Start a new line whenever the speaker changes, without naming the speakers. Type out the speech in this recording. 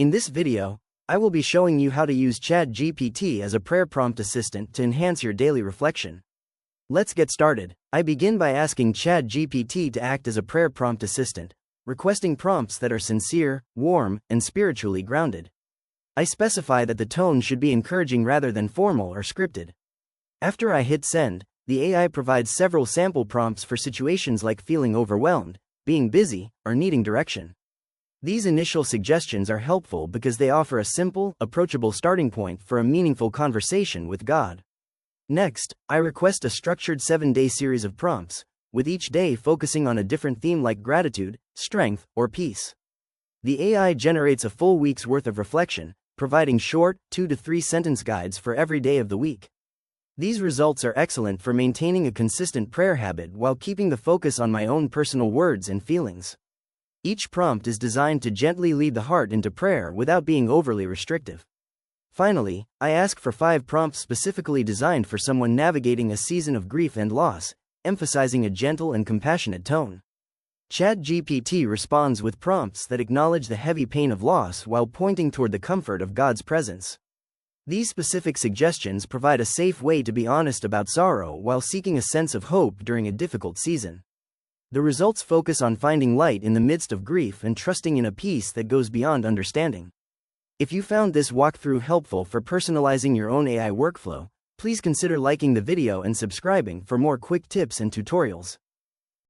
In this video, I will be showing you how to use ChatGPT as a prayer prompt assistant to enhance your daily reflection. Let's get started. I begin by asking ChatGPT to act as a prayer prompt assistant, requesting prompts that are sincere, warm, and spiritually grounded. I specify that the tone should be encouraging rather than formal or scripted. After I hit send, the AI provides several sample prompts for situations like feeling overwhelmed, being busy, or needing direction. These initial suggestions are helpful because they offer a simple, approachable starting point for a meaningful conversation with God. Next, I request a structured 7-day series of prompts, with each day focusing on a different theme like gratitude, strength, or peace. The AI generates a full week's worth of reflection, providing short, 2 to 3 sentence guides for every day of the week. These results are excellent for maintaining a consistent prayer habit while keeping the focus on my own personal words and feelings. Each prompt is designed to gently lead the heart into prayer without being overly restrictive. Finally, I ask for 5 prompts specifically designed for someone navigating a season of grief and loss, emphasizing a gentle and compassionate tone. ChatGPT responds with prompts that acknowledge the heavy pain of loss while pointing toward the comfort of God's presence. These specific suggestions provide a safe way to be honest about sorrow while seeking a sense of hope during a difficult season. The results focus on finding light in the midst of grief and trusting in a peace that goes beyond understanding. If you found this walkthrough helpful for personalizing your own AI workflow, please consider liking the video and subscribing for more quick tips and tutorials.